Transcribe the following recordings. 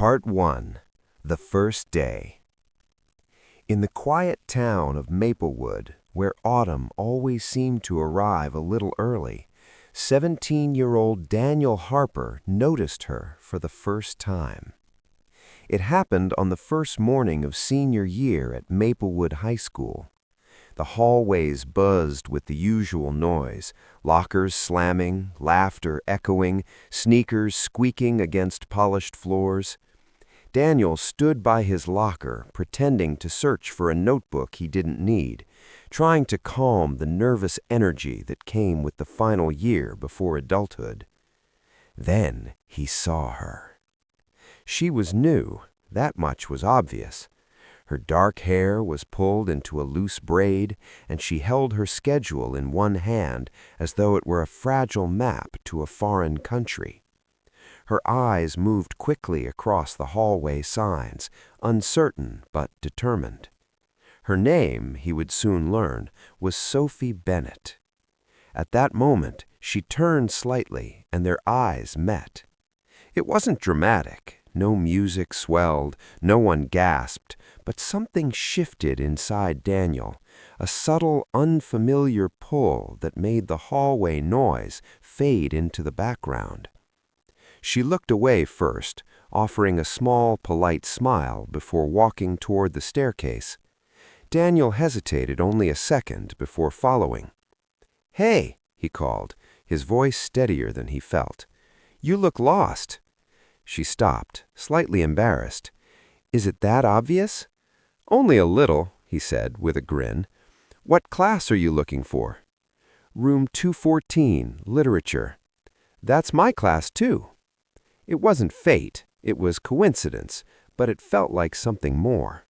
Part 1. The First Day. In the quiet town of Maplewood, where autumn always seemed to arrive a little early, 17-year-old Daniel Harper noticed her for the first time. It happened on the first morning of senior year at Maplewood High School. The hallways buzzed with the usual noise, lockers slamming, laughter echoing, sneakers squeaking against polished floors. Daniel stood by his locker, pretending to search for a notebook he didn't need, trying to calm the nervous energy that came with the final year before adulthood. Then he saw her. She was new, that much was obvious. Her dark hair was pulled into a loose braid, and she held her schedule in one hand as though it were a fragile map to a foreign country. Her eyes moved quickly across the hallway signs, uncertain but determined. Her name, he would soon learn, was Sophie Bennett. At that moment, she turned slightly, and their eyes met. It wasn't dramatic. No music swelled, no one gasped, but something shifted inside Daniel, a subtle, unfamiliar pull that made the hallway noise fade into the background. She looked away first, offering a small, polite smile before walking toward the staircase. Daniel hesitated only a second before following. "Hey," he called, his voice steadier than he felt. "You look lost." She stopped, slightly embarrassed. "Is it that obvious?" "Only a little," he said with a grin. "What class are you looking for?" "Room 214, Literature." "That's my class, too." It wasn't fate, it was coincidence, but it felt like something more.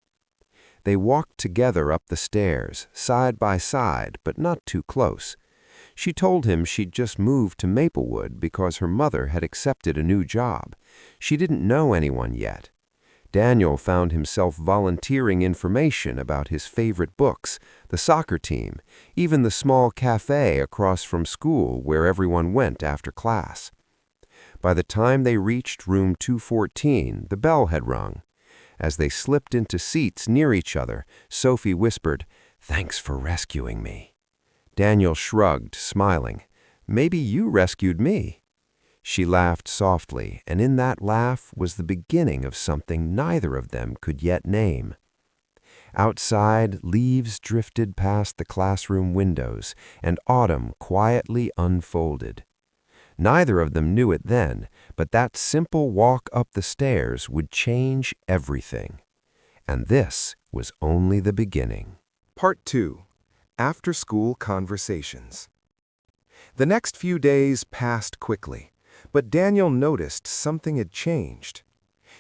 They walked together up the stairs, side by side, but not too close. She told him she'd just moved to Maplewood because her mother had accepted a new job. She didn't know anyone yet. Daniel found himself volunteering information about his favorite books, the soccer team, even the small cafe across from school where everyone went after class. By the time they reached room 214, the bell had rung. As they slipped into seats near each other, Sophie whispered, "Thanks for rescuing me." Daniel shrugged, smiling. "Maybe you rescued me." She laughed softly, and in that laugh was the beginning of something neither of them could yet name. Outside, leaves drifted past the classroom windows, and autumn quietly unfolded. Neither of them knew it then, but that simple walk up the stairs would change everything. And this was only the beginning. Part 2. After-School Conversations. The next few days passed quickly, but Daniel noticed something had changed.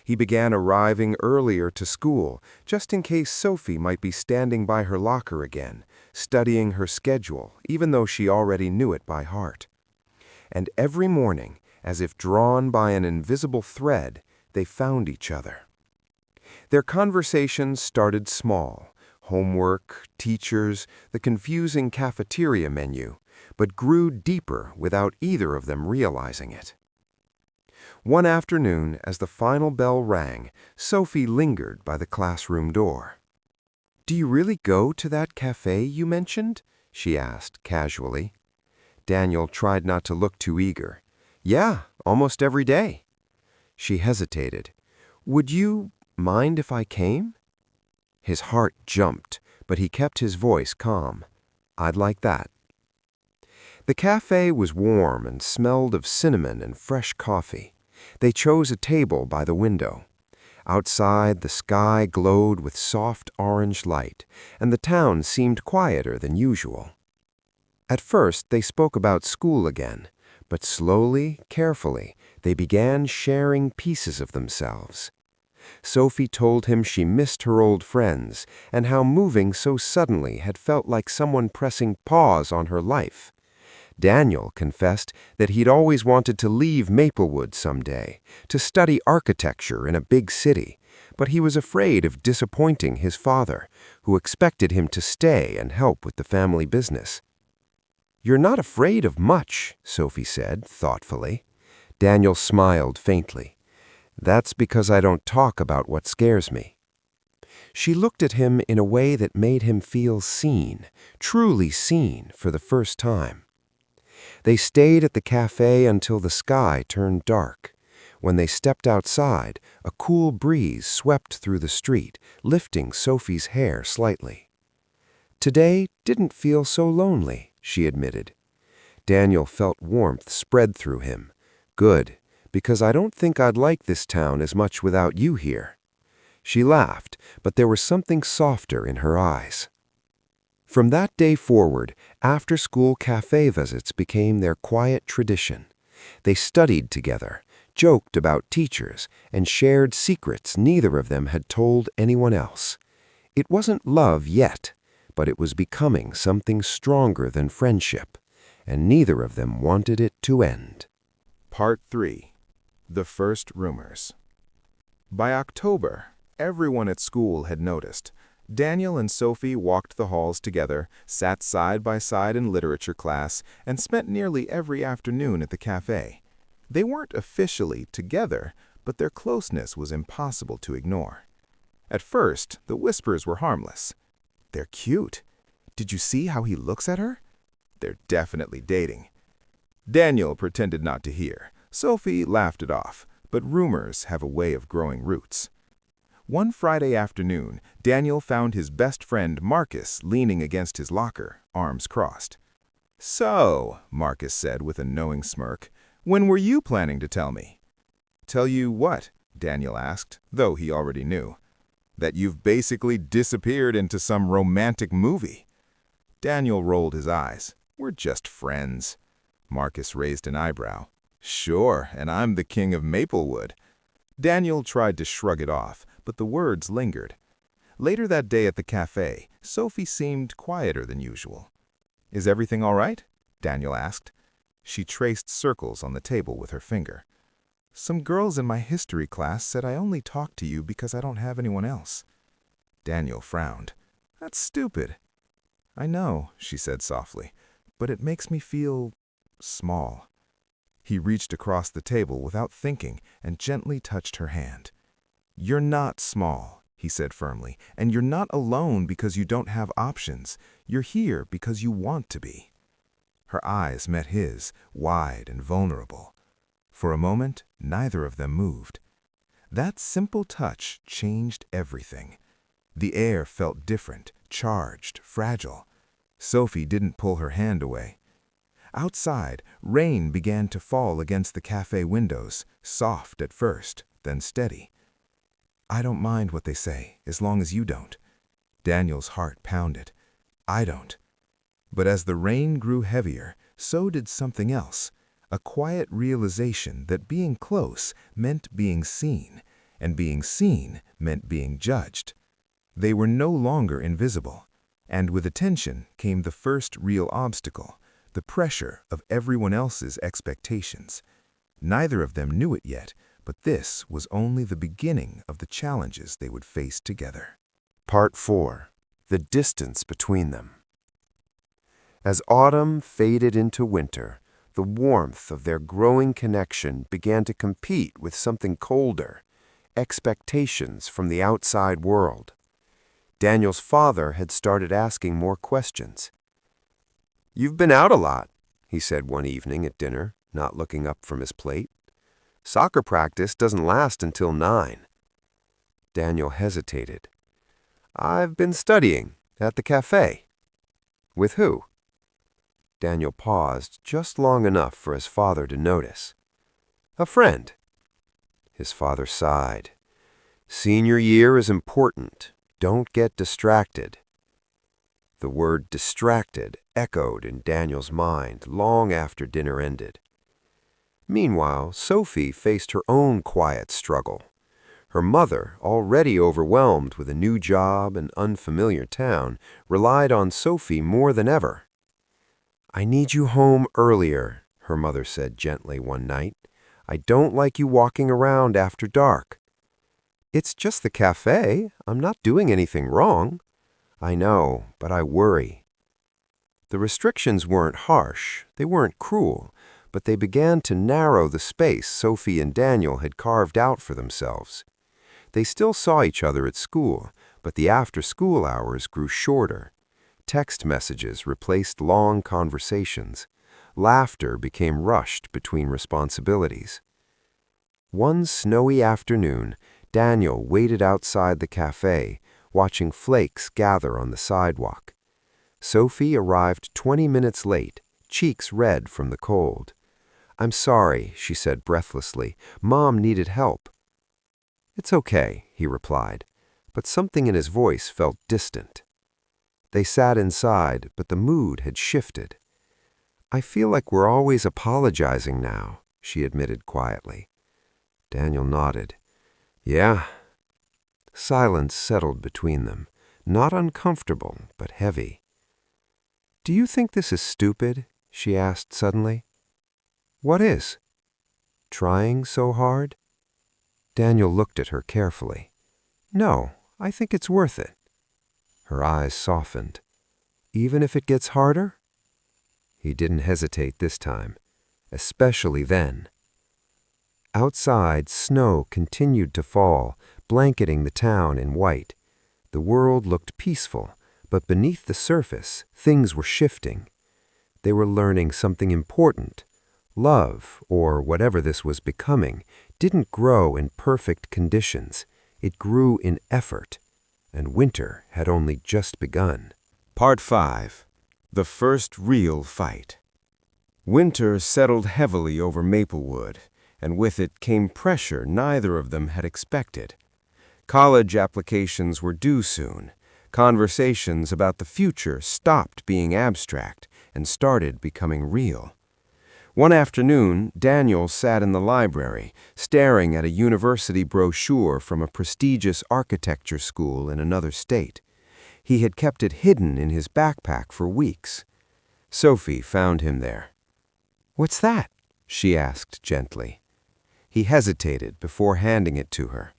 He began arriving earlier to school, just in case Sophie might be standing by her locker again, studying her schedule, even though she already knew it by heart. And every morning, as if drawn by an invisible thread, they found each other. Their conversations started small. Homework, teachers, the confusing cafeteria menu, but grew deeper without either of them realizing it. One afternoon, as the final bell rang, Sophie lingered by the classroom door. "Do you really go to that cafe you mentioned?" she asked casually. Daniel tried not to look too eager. "Yeah, almost every day." She hesitated. "Would you mind if I came?" His heart jumped, but he kept his voice calm. "I'd like that." The cafe was warm and smelled of cinnamon and fresh coffee. They chose a table by the window. Outside, the sky glowed with soft orange light, and the town seemed quieter than usual. At first, they spoke about school again, but slowly, carefully, they began sharing pieces of themselves. Sophie told him she missed her old friends and how moving so suddenly had felt like someone pressing pause on her life. Daniel confessed that he'd always wanted to leave Maplewood someday, to study architecture in a big city, but he was afraid of disappointing his father, who expected him to stay and help with the family business. "You're not afraid of much," Sophie said thoughtfully. Daniel smiled faintly. That's because I don't talk about what scares me. She looked at him in a way that made him feel seen, truly seen for the first time. They stayed at the cafe until the sky turned dark. When they stepped outside, a cool breeze swept through the street, lifting Sophie's hair slightly. Today didn't feel so lonely, she admitted. Daniel felt warmth spread through him. Good, because I don't think I'd like this town as much without you here. She laughed, but there was something softer in her eyes. From that day forward, after-school cafe visits became their quiet tradition. They studied together, joked about teachers, and shared secrets neither of them had told anyone else. It wasn't love yet, but it was becoming something stronger than friendship, and neither of them wanted it to end. Part 3. The First Rumors. By October, everyone at school had noticed. Daniel and Sophie walked the halls together, sat side by side in literature class, and spent nearly every afternoon at the cafe. They weren't officially together, but their closeness was impossible to ignore. At first, the whispers were harmless. "They're cute. Did you see how he looks at her? They're definitely dating." Daniel pretended not to hear. Sophie laughed it off, but rumors have a way of growing roots. One Friday afternoon, Daniel found his best friend Marcus leaning against his locker, arms crossed. "So," Marcus said with a knowing smirk, "when were you planning to tell me?" "Tell you what?" Daniel asked, though he already knew. "That you've basically disappeared into some romantic movie." Daniel rolled his eyes. "We're just friends." Marcus raised an eyebrow. "Sure, and I'm the king of Maplewood." Daniel tried to shrug it off, but the words lingered. Later that day at the cafe, Sophie seemed quieter than usual. "Is everything all right?" Daniel asked. She traced circles on the table with her finger. "Some girls in my history class said I only talk to you because I don't have anyone else." Daniel frowned. "That's stupid." "I know," she said softly, "but it makes me feel small." He reached across the table without thinking and gently touched her hand. "You're not small," he said firmly, "and you're not alone because you don't have options. You're here because you want to be." Her eyes met his, wide and vulnerable. For a moment, neither of them moved. That simple touch changed everything. The air felt different, charged, fragile. Sophie didn't pull her hand away. Outside, rain began to fall against the cafe windows, soft at first, then steady. "I don't mind what they say, as long as you don't." Daniel's heart pounded. "I don't." But as the rain grew heavier, so did something else, a quiet realization that being close meant being seen, and being seen meant being judged. They were no longer invisible, and with attention came the first real obstacle, the pressure of everyone else's expectations. Neither of them knew it yet, but this was only the beginning of the challenges they would face together. Part 4. The distance between them. As autumn faded into winter, the warmth of their growing connection began to compete with something colder, expectations from the outside world. Daniel's father had started asking more questions. "You've been out a lot," he said one evening at dinner, not looking up from his plate. "Soccer practice doesn't last until 9. Daniel hesitated. "I've been studying at the cafe." "With who?" Daniel paused just long enough for his father to notice. "A friend." His father sighed. "Senior year is important. Don't get distracted." The word distracted echoed in Daniel's mind long after dinner ended. Meanwhile, Sophie faced her own quiet struggle. Her mother, already overwhelmed with a new job and unfamiliar town, relied on Sophie more than ever. "I need you home earlier," her mother said gently one night. "I don't like you walking around after dark." "It's just the cafe. I'm not doing anything wrong." "I know, but I worry." The restrictions weren't harsh, they weren't cruel, but they began to narrow the space Sophie and Daniel had carved out for themselves. They still saw each other at school, but the after-school hours grew shorter. Text messages replaced long conversations. Laughter became rushed between responsibilities. One snowy afternoon, Daniel waited outside the cafe, watching flakes gather on the sidewalk. Sophie arrived 20 minutes late, cheeks red from the cold. "I'm sorry," she said breathlessly. "Mom needed help." "It's okay," he replied, but something in his voice felt distant. They sat inside, but the mood had shifted. "I feel like we're always apologizing now," she admitted quietly. Daniel nodded. "Yeah." Silence settled between them, not uncomfortable, but heavy. "Do you think this is stupid?" she asked suddenly. "What is?" "Trying so hard?" Daniel looked at her carefully. "No, I think it's worth it." Her eyes softened. "Even if it gets harder?" He didn't hesitate this time, especially then. Outside, snow continued to fall, blanketing the town in white. The world looked peaceful, but beneath the surface, things were shifting. They were learning something important. Love, or whatever this was becoming, didn't grow in perfect conditions. It grew in effort, and winter had only just begun. Part 5. The First Real Fight. Winter settled heavily over Maplewood, and with it came pressure neither of them had expected. College applications were due soon. Conversations about the future stopped being abstract and started becoming real. One afternoon, Daniel sat in the library, staring at a university brochure from a prestigious architecture school in another state. He had kept it hidden in his backpack for weeks. Sophie found him there. "What's that?" she asked gently. He hesitated before handing it to her.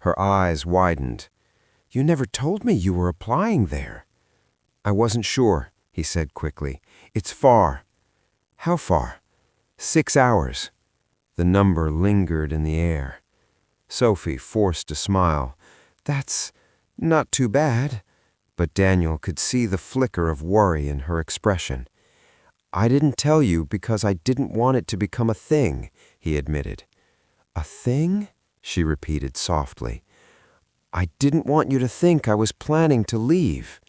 Her eyes widened. "You never told me you were applying there." "I wasn't sure," he said quickly. "It's far." "How far?" 6 hours. The number lingered in the air. Sophie forced a smile. "That's not too bad." But Daniel could see the flicker of worry in her expression. "I didn't tell you because I didn't want it to become a thing," he admitted. "A thing?" she repeated softly. "I didn't want you to think I was planning to leave."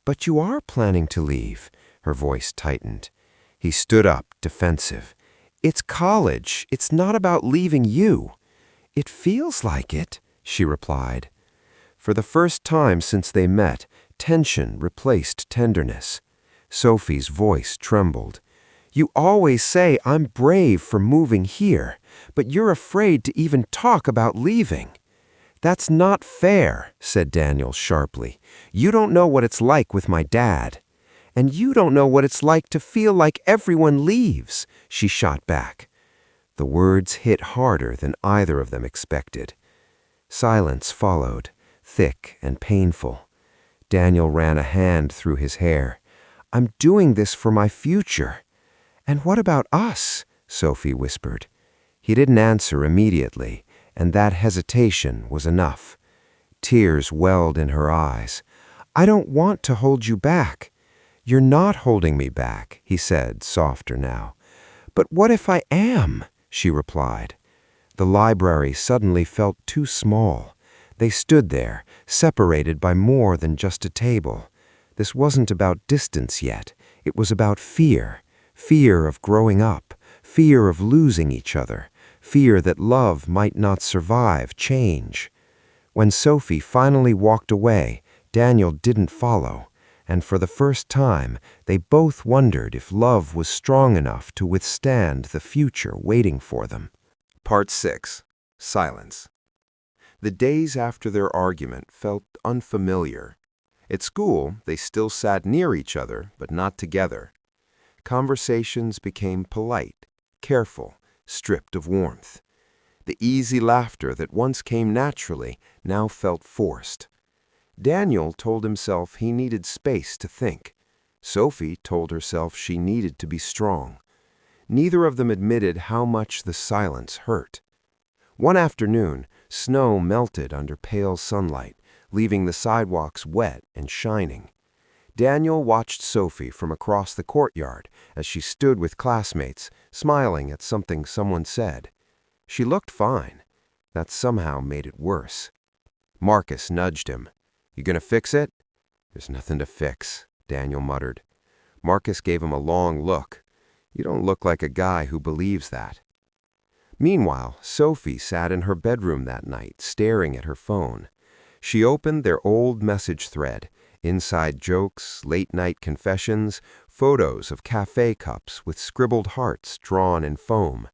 "But you are planning to leave." Her voice tightened. He stood up, defensive. "It's college. It's not about leaving you." "It feels like it," she replied. For the first time since they met, tension replaced tenderness. Sophie's voice trembled. "You always say I'm brave for moving here, but you're afraid to even talk about leaving." "That's not fair," said Daniel sharply. "You don't know what it's like with my dad." "And you don't know what it's like to feel like everyone leaves," she shot back. The words hit harder than either of them expected. Silence followed, thick and painful. Daniel ran a hand through his hair. "I'm doing this for my future." "And what about us?" Sophie whispered. He didn't answer immediately, and that hesitation was enough. Tears welled in her eyes. "I don't want to hold you back." "You're not holding me back," he said, softer now. "But what if I am?" she replied. The library suddenly felt too small. They stood there, separated by more than just a table. This wasn't about distance yet. It was about fear. Fear of growing up. Fear of losing each other. Fear that love might not survive change. When Sophie finally walked away, Daniel didn't follow. And for the first time, they both wondered if love was strong enough to withstand the future waiting for them. Part 6. Silence. The days after their argument felt unfamiliar. At school, they still sat near each other, but not together. Conversations became polite, careful, stripped of warmth. The easy laughter that once came naturally now felt forced. Daniel told himself he needed space to think. Sophie told herself she needed to be strong. Neither of them admitted how much the silence hurt. One afternoon, snow melted under pale sunlight, leaving the sidewalks wet and shining. Daniel watched Sophie from across the courtyard as she stood with classmates, smiling at something someone said. She looked fine. That somehow made it worse. Marcus nudged him. "You gonna fix it?" "There's nothing to fix," Daniel muttered. Marcus gave him a long look. "You don't look like a guy who believes that." Meanwhile, Sophie sat in her bedroom that night, staring at her phone. She opened their old message thread, inside jokes, late-night confessions, photos of cafe cups with scribbled hearts drawn in foam.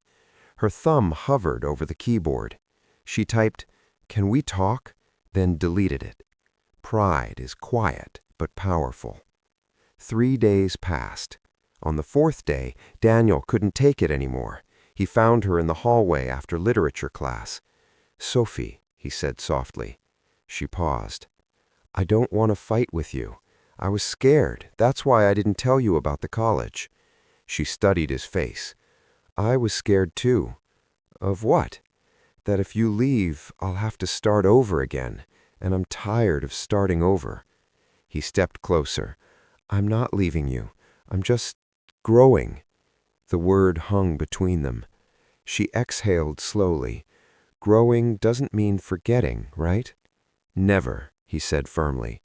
Her thumb hovered over the keyboard. She typed, "Can we talk?" then deleted it. Pride is quiet but powerful. 3 days passed. On the 4th day, Daniel couldn't take it anymore. He found her in the hallway after literature class. "Sophie," he said softly. She paused. "I don't want to fight with you. I was scared. That's why I didn't tell you about the college." She studied his face. "I was scared too." "Of what?" "That if you leave, I'll have to start over again, and I'm tired of starting over." He stepped closer. "I'm not leaving you. I'm just growing." The word hung between them. She exhaled slowly. "Growing doesn't mean forgetting, right?" "Never," he said firmly.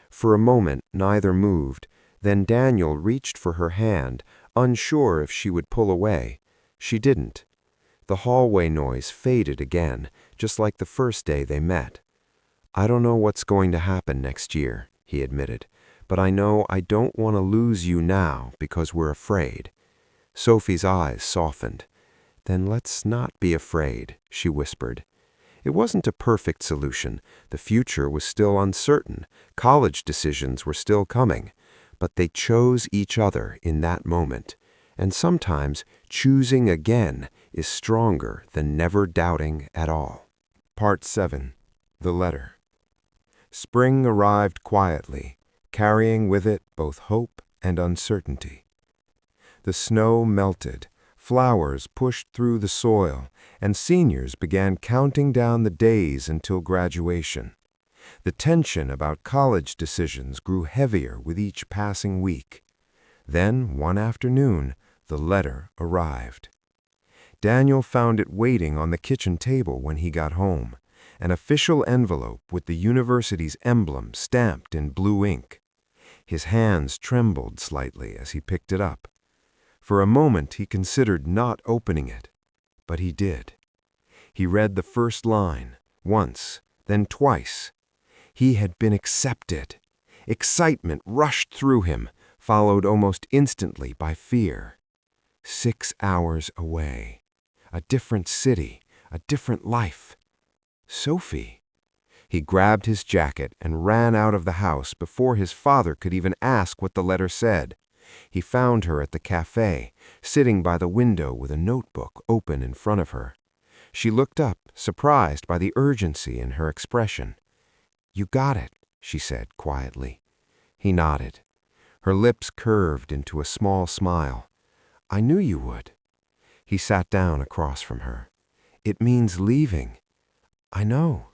For a moment, neither moved. Then Daniel reached for her hand, unsure if she would pull away. She didn't. The hallway noise faded again, just like the first day they met. "I don't know what's going to happen next year," he admitted, "but I know I don't want to lose you now because we're afraid." Sophie's eyes softened. "Then let's not be afraid," she whispered. It wasn't a perfect solution. The future was still uncertain. College decisions were still coming. But they chose each other in that moment. And sometimes choosing again is stronger than never doubting at all. Part 7. The Letter. Spring arrived quietly, carrying with it both hope and uncertainty. The snow melted, flowers pushed through the soil, and seniors began counting down the days until graduation. The tension about college decisions grew heavier with each passing week. Then, one afternoon, the letter arrived. Daniel found it waiting on the kitchen table when he got home, an official envelope with the university's emblem stamped in blue ink. His hands trembled slightly as he picked it up. For a moment he considered not opening it, but he did. He read the first line, once, then twice. He had been accepted. Excitement rushed through him, followed almost instantly by fear. 6 hours away. A different city, a different life. Sophie. He grabbed his jacket and ran out of the house before his father could even ask what the letter said. He found her at the cafe, sitting by the window with a notebook open in front of her. She looked up, surprised by the urgency in her expression. "You got it," she said quietly. He nodded. Her lips curved into a small smile. "I knew you would." He sat down across from her. "It means leaving." "I know."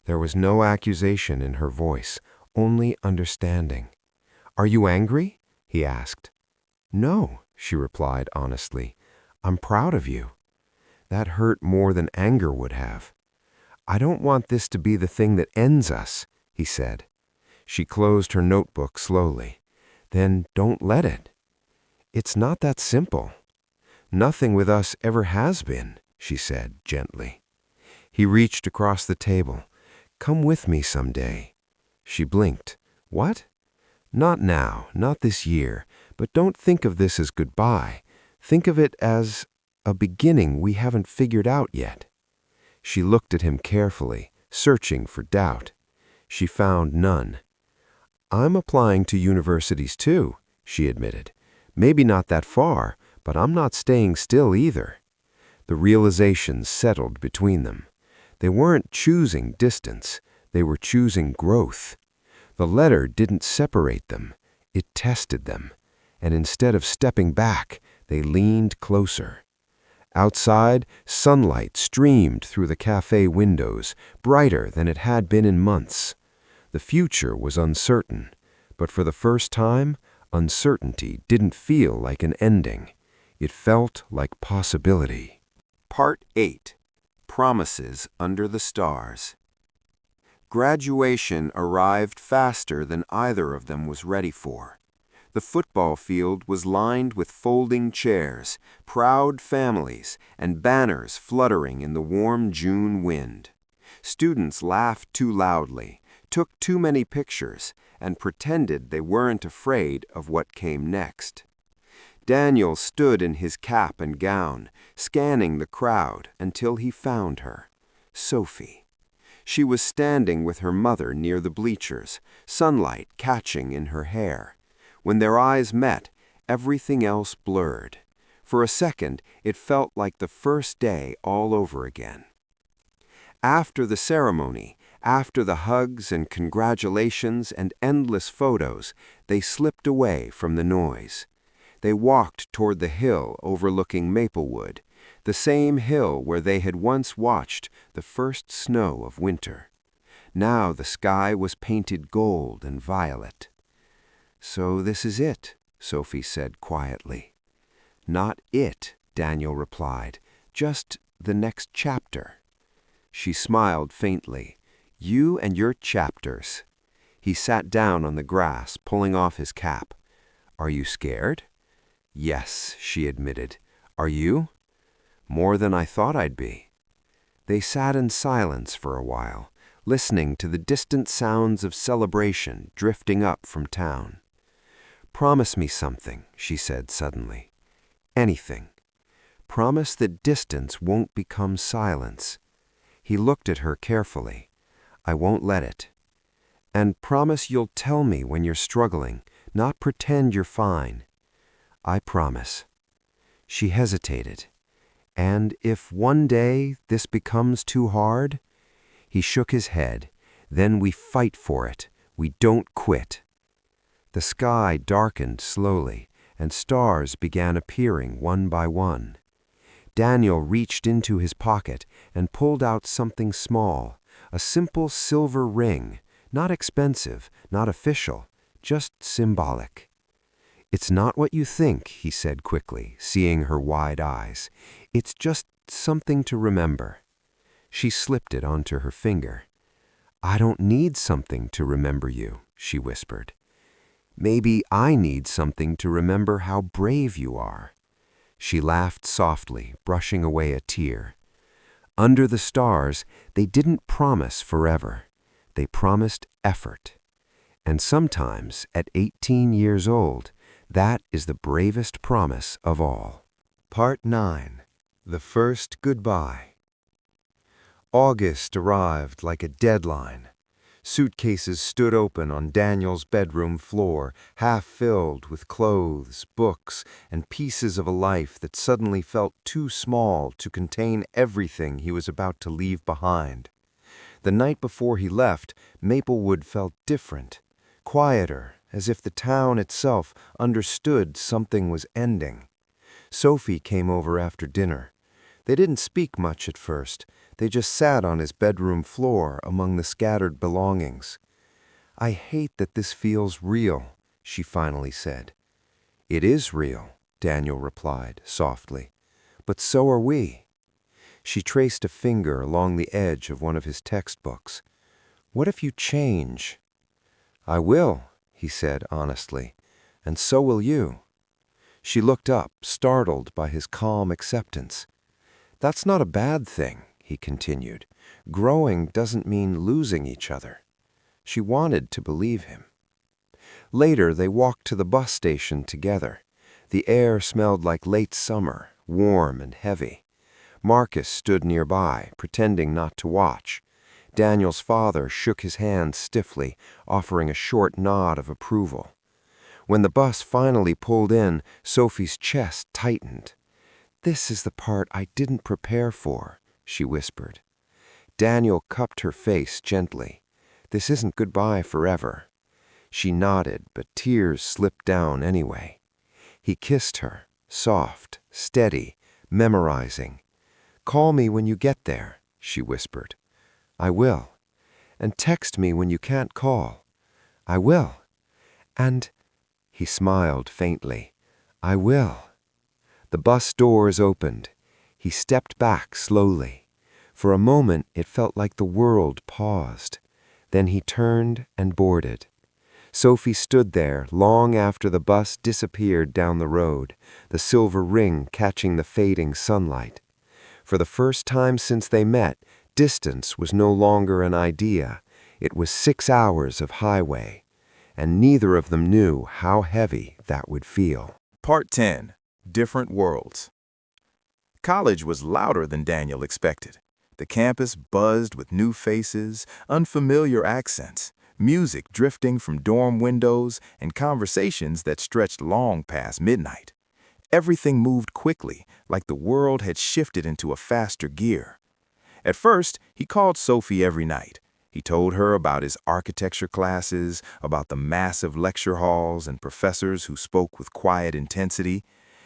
There was no accusation in her voice, only understanding. "Are you angry?" he asked. "No," she replied honestly. "I'm proud of you." That hurt more than anger would have. "I don't want this to be the thing that ends us," he said. She closed her notebook slowly. "Then don't let it." "It's not that simple." "Nothing with us ever has been," she said gently. He reached across the table. "Come with me someday." She blinked. "What?" "Not now, not this year, but don't think of this as goodbye. Think of it as a beginning we haven't figured out yet." She looked at him carefully, searching for doubt. She found none. "I'm applying to universities too," she admitted. "Maybe not that far, but I'm not staying still either." The realization settled between them. They weren't choosing distance, they were choosing growth. The letter didn't separate them, it tested them. And instead of stepping back, They leaned closer. Outside, sunlight streamed through the cafe windows, brighter than it had been in months. The future was uncertain, but for the first time, uncertainty didn't feel like an ending. It felt like possibility. Part 8. Promises Under the Stars. Graduation arrived faster than either of them was ready for. The football field was lined with folding chairs, proud families, and banners fluttering in the warm June wind. Students laughed too loudly, took too many pictures, and pretended they weren't afraid of what came next. Daniel stood in his cap and gown, scanning the crowd until he found her, Sophie. She was standing with her mother near the bleachers, sunlight catching in her hair. When their eyes met, everything else blurred. For a second, it felt like the first day all over again. After the ceremony, after the hugs and congratulations and endless photos, they slipped away from the noise. They walked toward the hill overlooking Maplewood, the same hill where they had once watched the first snow of winter. Now the sky was painted gold and violet. "So this is it," Sophie said quietly. "Not it," Daniel replied, "just the next chapter." She smiled faintly. "You and your chapters." He sat down on the grass, pulling off his cap. "Are you scared?" "Yes," she admitted. "Are you?" "More than I thought I'd be." They sat in silence for a while, listening to the distant sounds of celebration drifting up from town. "Promise me something," she said suddenly. "Anything. Promise that distance won't become silence." He looked at her carefully. "I won't let it." "And promise you'll tell me when you're struggling, not pretend you're fine." "I promise." She hesitated. "And if one day this becomes too hard?" He shook his head. "Then we fight for it. We don't quit." The sky darkened slowly, and stars began appearing one by one. Daniel reached into his pocket and pulled out something small, a simple silver ring, not expensive, not official, just symbolic. "It's not what you think," he said quickly, seeing her wide eyes. "It's just something to remember." She slipped it onto her finger. "I don't need something to remember you," she whispered. "Maybe I need something to remember how brave you are." She laughed softly, brushing away a tear. Under the stars, they didn't promise forever. They promised effort. And sometimes, at 18 years old, that is the bravest promise of all. Part 9. The First Goodbye. August arrived like a deadline. Suitcases stood open on Daniel's bedroom floor, half filled with clothes, books, and pieces of a life that suddenly felt too small to contain everything he was about to leave behind. The night before he left, Maplewood felt different, quieter, as if the town itself understood something was ending. Sophie came over after dinner. They didn't speak much at first. They just sat on his bedroom floor among the scattered belongings. "I hate that this feels real," she finally said. "It is real," Daniel replied softly. "But so are we." She traced a finger along the edge of one of his textbooks. "What if you change?" "I will," he said honestly, "and so will you." She looked up, startled by his calm acceptance. "That's not a bad thing," he continued. "Growing doesn't mean losing each other." She wanted to believe him. Later, they walked to the bus station together. The air smelled like late summer, warm and heavy. Marcus stood nearby, pretending not to watch. Daniel's father shook his hand stiffly, offering a short nod of approval. When the bus finally pulled in, Sophie's chest tightened. "This is the part I didn't prepare for," she whispered. Daniel cupped her face gently. "This isn't goodbye forever." She nodded, but tears slipped down anyway. He kissed her. soft, steady, memorizing. "Call me when you get there," she whispered. "I will. And text me when you can't call." "I will. And," he smiled faintly, "I will." The bus doors opened. He stepped back slowly. For a moment it felt like the world paused. Then he turned and boarded. Sophie stood there long after the bus disappeared down the road, the silver ring catching the fading sunlight. For the first time since they met, distance was no longer an idea. It was 6 hours of highway, and neither of them knew how heavy that would feel. Part 10. Different Worlds. College was louder than Daniel expected. The campus buzzed with new faces, unfamiliar accents, music drifting from dorm windows, and conversations that stretched long past midnight. Everything moved quickly, like the world had shifted into a faster gear. At first, he called Sophie every night. He told her about his architecture classes, about the massive lecture halls and professors who spoke with quiet intensity.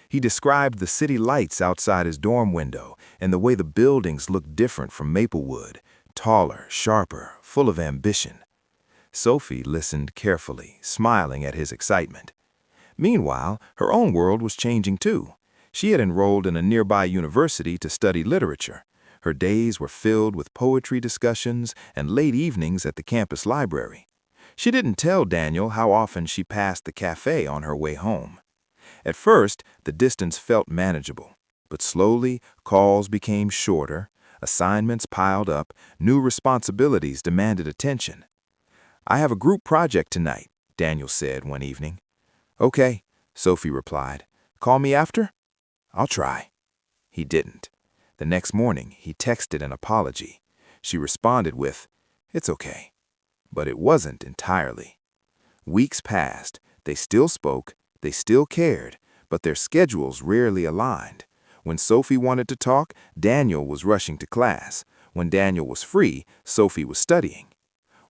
He described the city lights outside his dorm window and the way the buildings looked different from Maplewood, taller, sharper, full of ambition. Sophie listened carefully, smiling at his excitement. Meanwhile, her own world was changing too. She had enrolled in a nearby university to study literature. Her days were filled with poetry discussions and late evenings at the campus library. She didn't tell Daniel how often she passed the cafe on her way home. At first, the distance felt manageable, but slowly, calls became shorter, assignments piled up, new responsibilities demanded attention. "I have a group project tonight," Daniel said one evening. "Okay," Sophie replied. "Call me after?" "I'll try." He didn't. The next morning, he texted an apology. She responded with, "It's okay." But it wasn't entirely. Weeks passed. They still spoke. They still cared, but their schedules rarely aligned. When Sophie wanted to talk, Daniel was rushing to class. When Daniel was free, Sophie was studying.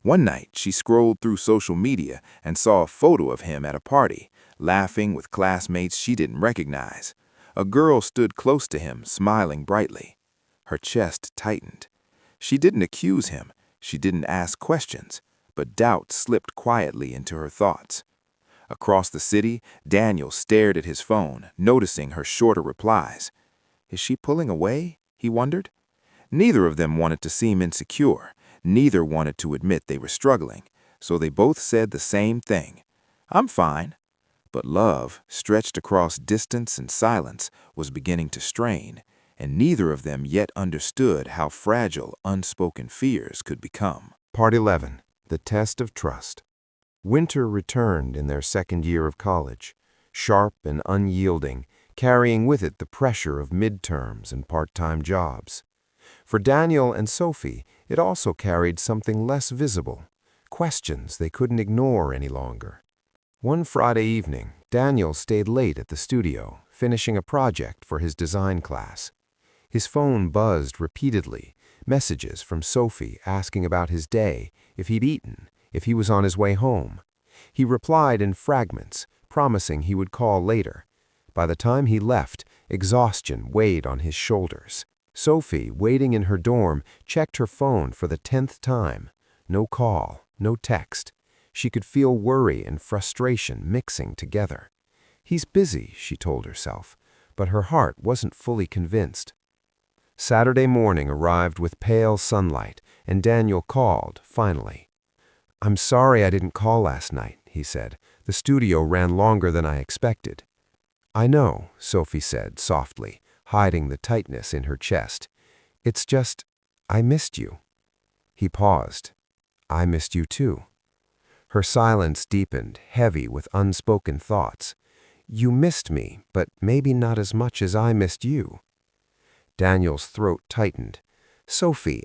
One night, she scrolled through social media and saw a photo of him at a party, laughing with classmates she didn't recognize. A girl stood close to him, smiling brightly. Her chest tightened. She didn't accuse him. She didn't ask questions, but doubt slipped quietly into her thoughts. Across the city, Daniel stared at his phone, noticing her shorter replies. Is she pulling away? He wondered. Neither of them wanted to seem insecure. Neither wanted to admit they were struggling, so they both said the same thing. "I'm fine." But love, stretched across distance and silence, was beginning to strain, and neither of them yet understood how fragile unspoken fears could become. Part 11. The Test of Trust. Winter returned in their second year of college, sharp and unyielding, carrying with it the pressure of midterms and part-time jobs. For Daniel and Sophie, it also carried something less visible, questions they couldn't ignore any longer. One Friday evening, Daniel stayed late at the studio, finishing a project for his design class. His phone buzzed repeatedly, messages from Sophie asking about his day, if he'd eaten, if he was on his way home. He replied in fragments, promising he would call later. By the time he left, exhaustion weighed on his shoulders. Sophie, waiting in her dorm, checked her phone for the 10th time. No call, no text. She could feel worry and frustration mixing together. He's busy, she told herself, but her heart wasn't fully convinced. Saturday morning arrived with pale sunlight, and Daniel called, finally. "I'm sorry I didn't call last night," he said. "The studio ran longer than I expected." "I know," Sophie said softly, hiding the tightness in her chest. "It's just, I missed you." He paused. "I missed you too." Her silence deepened, heavy with unspoken thoughts. "You missed me, but maybe not as much as I missed you." Daniel's throat tightened. "Sophie,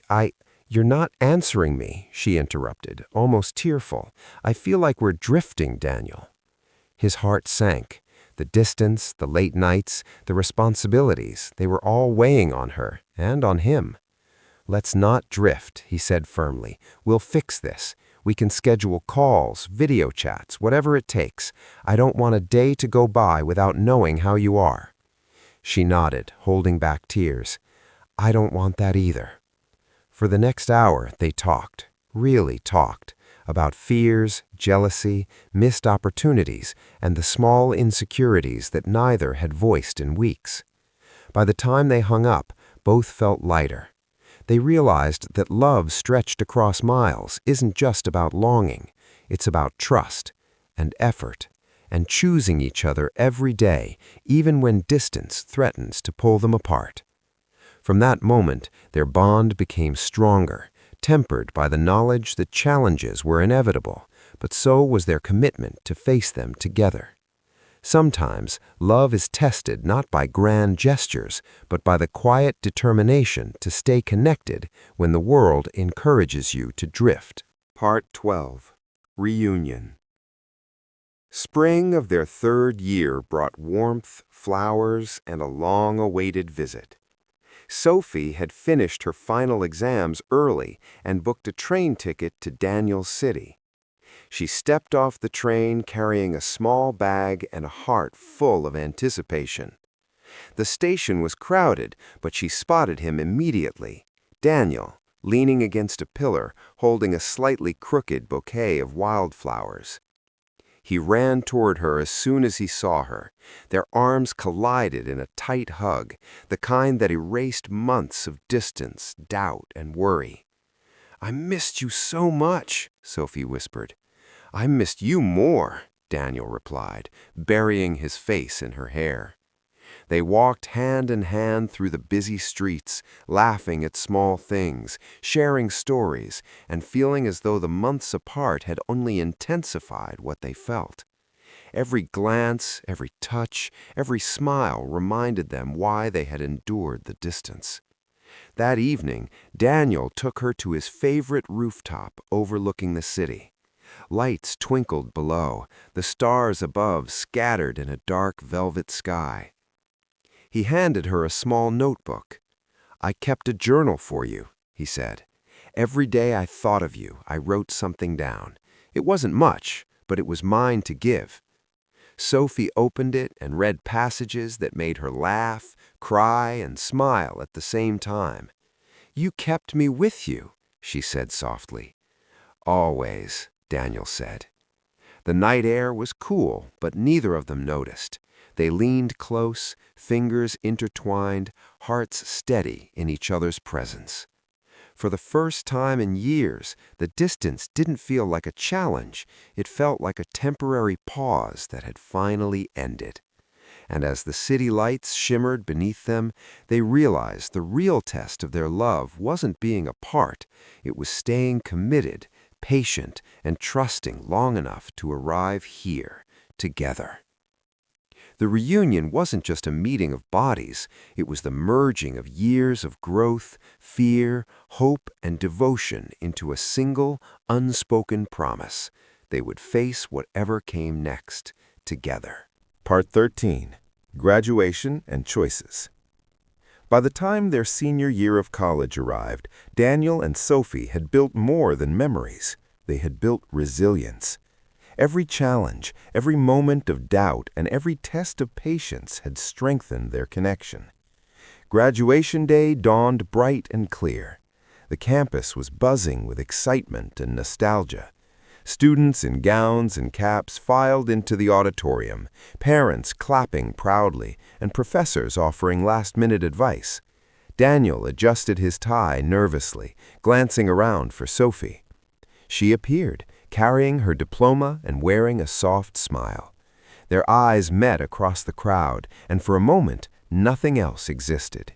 You're not answering me," she interrupted, almost tearful. "I feel like we're drifting, Daniel." His heart sank. The distance, the late nights, the responsibilities, they were all weighing on her and on him. "Let's not drift," he said firmly. "We'll fix this. We can schedule calls, video chats, whatever it takes. I don't want a day to go by without knowing how you are." She nodded, holding back tears. I don't want that either. For the next hour, they talked, really talked, about fears, jealousy, missed opportunities, and the small insecurities that neither had voiced in weeks. By the time they hung up, both felt lighter. They realized that love stretched across miles isn't just about longing, it's about trust and effort and choosing each other every day, even when distance threatens to pull them apart. From that moment, their bond became stronger, tempered by the knowledge that challenges were inevitable, but so was their commitment to face them together. Sometimes, love is tested not by grand gestures, but by the quiet determination to stay connected when the world encourages you to drift. Part 12. Reunion. Spring of their third year brought warmth, flowers, and a long-awaited visit. Sophie had finished her final exams early and booked a train ticket to Daniel's city. She stepped off the train carrying a small bag and a heart full of anticipation. The station was crowded, but she spotted him immediately. Daniel, leaning against a pillar, holding a slightly crooked bouquet of wildflowers. He ran toward her as soon as he saw her. Their arms collided in a tight hug, the kind that erased months of distance, doubt, and worry. "I missed you so much," Sophie whispered. "I missed you more," Daniel replied, burying his face in her hair. They walked hand in hand through the busy streets, laughing at small things, sharing stories, and feeling as though the months apart had only intensified what they felt. Every glance, every touch, every smile reminded them why they had endured the distance. That evening, Daniel took her to his favorite rooftop overlooking the city. Lights twinkled below, the stars above scattered in a dark velvet sky. He handed her a small notebook. "I kept a journal for you," he said. "Every day I thought of you, I wrote something down. It wasn't much, but it was mine to give." Sophie opened it and read passages that made her laugh, cry, and smile at the same time. "You kept me with you," she said softly. "Always," Daniel said. The night air was cool, but neither of them noticed. They leaned close, fingers intertwined, hearts steady in each other's presence. For the first time in years, the distance didn't feel like a challenge. It felt like a temporary pause that had finally ended. And as the city lights shimmered beneath them, they realized the real test of their love wasn't being apart. It was staying committed, patient, and trusting long enough to arrive here, together. The reunion wasn't just a meeting of bodies, it was the merging of years of growth, fear, hope, and devotion into a single, unspoken promise. They would face whatever came next, together. Part 13. Graduation and Choices. By the time their senior year of college arrived, Daniel and Sophie had built more than memories. They had built resilience. Every challenge, every moment of doubt, and every test of patience had strengthened their connection. Graduation day dawned bright and clear. The campus was buzzing with excitement and nostalgia. Students in gowns and caps filed into the auditorium, parents clapping proudly, and professors offering last-minute advice. Daniel adjusted his tie nervously, glancing around for Sophie. She appeared, carrying her diploma and wearing a soft smile. Their eyes met across the crowd, and for a moment, nothing else existed.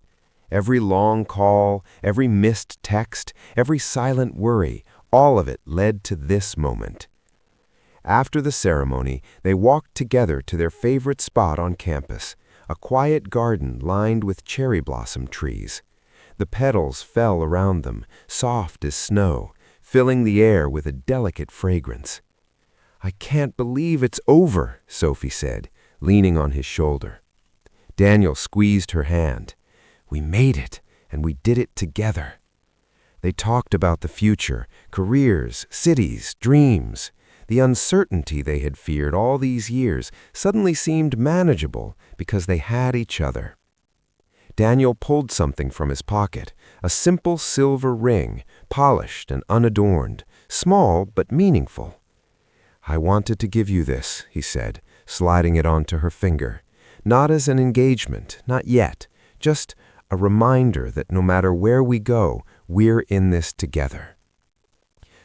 Every long call, every missed text, every silent worry, all of it led to this moment. After the ceremony, they walked together to their favorite spot on campus, a quiet garden lined with cherry blossom trees. The petals fell around them, soft as snow, filling the air with a delicate fragrance. "I can't believe it's over," Sophie said, leaning on his shoulder. Daniel squeezed her hand. "We made it, and we did it together." They talked about the future, careers, cities, dreams. The uncertainty they had feared all these years suddenly seemed manageable because they had each other. Daniel pulled something from his pocket, a simple silver ring, polished and unadorned, small but meaningful. "I wanted to give you this," he said, sliding it onto her finger. "Not as an engagement, not yet, just a reminder that no matter where we go, we're in this together."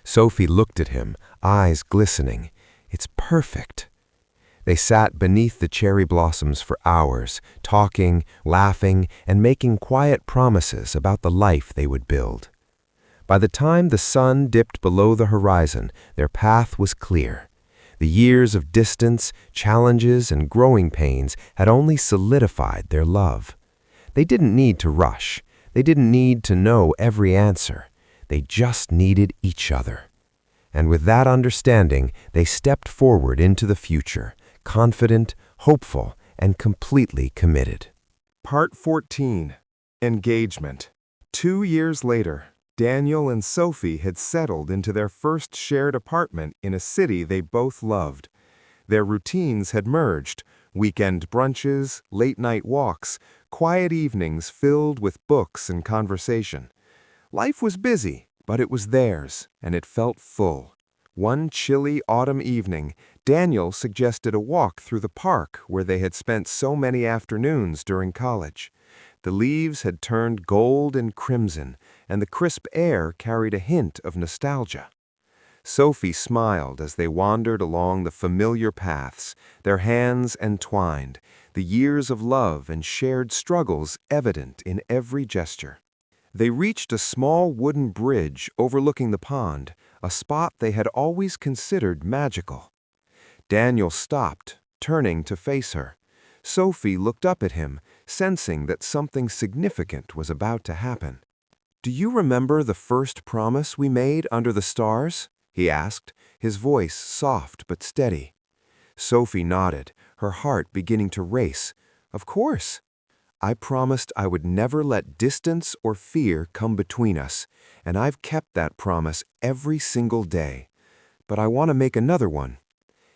Sophie looked at him, eyes glistening. "It's perfect." They sat beneath the cherry blossoms for hours, talking, laughing, and making quiet promises about the life they would build. By the time the sun dipped below the horizon, their path was clear. The years of distance, challenges, and growing pains had only solidified their love. They didn't need to rush. They didn't need to know every answer. They just needed each other. And with that understanding, they stepped forward into the future, confident, hopeful, and completely committed. Part 14. Engagement. 2 years later, Daniel and Sophie had settled into their first shared apartment in a city they both loved. Their routines had merged: weekend brunches, late-night walks, quiet evenings filled with books and conversation. Life was busy, but it was theirs, and it felt full. One chilly autumn evening, Daniel suggested a walk through the park where they had spent so many afternoons during college. The leaves had turned gold and crimson, and the crisp air carried a hint of nostalgia. Sophie smiled as they wandered along the familiar paths, their hands entwined, the years of love and shared struggles evident in every gesture. They reached a small wooden bridge overlooking the pond, a spot they had always considered magical. Daniel stopped, turning to face her. Sophie looked up at him, sensing that something significant was about to happen. "Do you remember the first promise we made under the stars?" he asked, his voice soft but steady. Sophie nodded, her heart beginning to race. "Of course. I promised I would never let distance or fear come between us, and I've kept that promise every single day. But I want to make another one."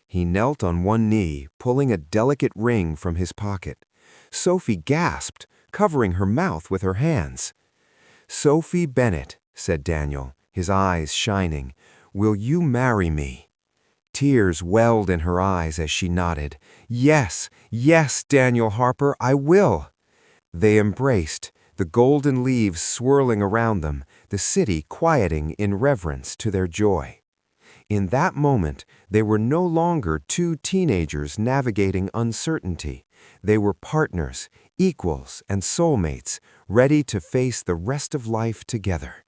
He knelt on one knee, pulling a delicate ring from his pocket. Sophie gasped, covering her mouth with her hands. "Sophie Bennett," said Daniel, his eyes shining, "will you marry me?" Tears welled in her eyes as she nodded. "Yes, yes, Daniel Harper, I will." They embraced, the golden leaves swirling around them, the city quieting in reverence to their joy. In that moment, they were no longer two teenagers navigating uncertainty. They were partners, equals, and soulmates, ready to face the rest of life together.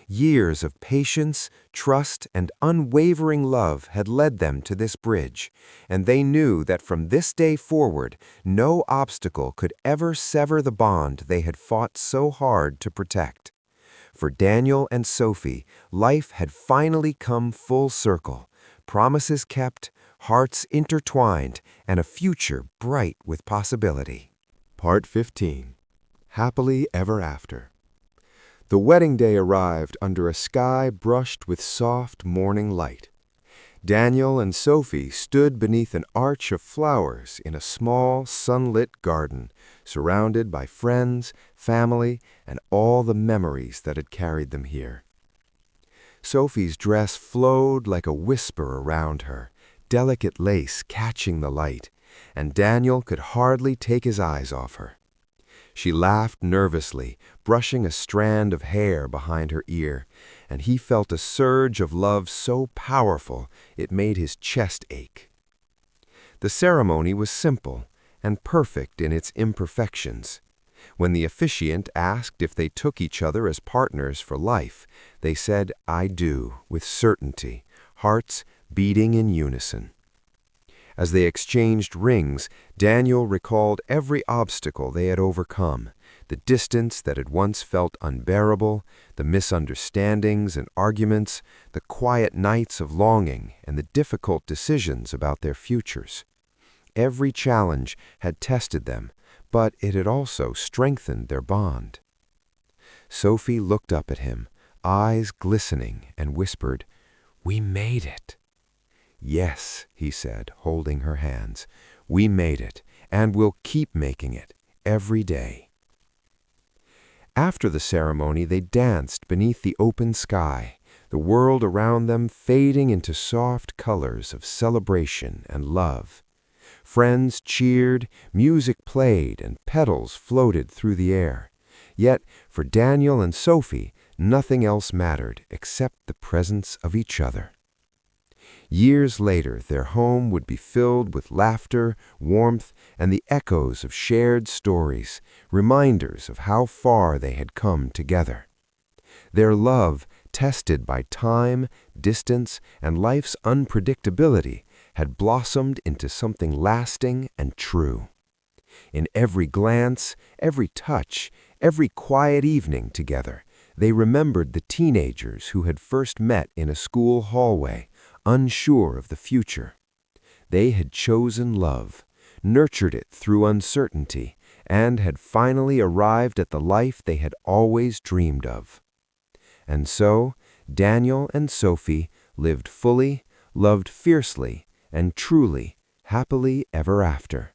Years of patience, trust, and unwavering love had led them to this bridge, and they knew that from this day forward, no obstacle could ever sever the bond they had fought so hard to protect. For Daniel and Sophie, life had finally come full circle, promises kept, hearts intertwined, and a future bright with possibility. Part 15. Happily Ever After. The wedding day arrived under a sky brushed with soft morning light. Daniel and Sophie stood beneath an arch of flowers in a small, sunlit garden, surrounded by friends, family, and all the memories that had carried them here. Sophie's dress flowed like a whisper around her, delicate lace catching the light, and Daniel could hardly take his eyes off her. She laughed nervously, brushing a strand of hair behind her ear, and he felt a surge of love so powerful it made his chest ache. The ceremony was simple and perfect in its imperfections. When the officiant asked if they took each other as partners for life, they said, "I do," with certainty, hearts beating in unison. As they exchanged rings, Daniel recalled every obstacle they had overcome, the distance that had once felt unbearable, the misunderstandings and arguments, the quiet nights of longing, and the difficult decisions about their futures. Every challenge had tested them, but it had also strengthened their bond. Sophie looked up at him, eyes glistening, and whispered, "We made it." "Yes," he said, holding her hands, "we made it, and we'll keep making it, every day." After the ceremony, they danced beneath the open sky, the world around them fading into soft colors of celebration and love. Friends cheered, music played, and petals floated through the air. Yet, for Daniel and Sophie, nothing else mattered except the presence of each other. Years later, their home would be filled with laughter, warmth, and the echoes of shared stories, reminders of how far they had come together. Their love, tested by time, distance, and life's unpredictability, had blossomed into something lasting and true. In every glance, every touch, every quiet evening together, they remembered the teenagers who had first met in a school hallway, unsure of the future. They had chosen love, nurtured it through uncertainty, and had finally arrived at the life they had always dreamed of. And so, Daniel and Sophie lived fully, loved fiercely, and truly, happily ever after.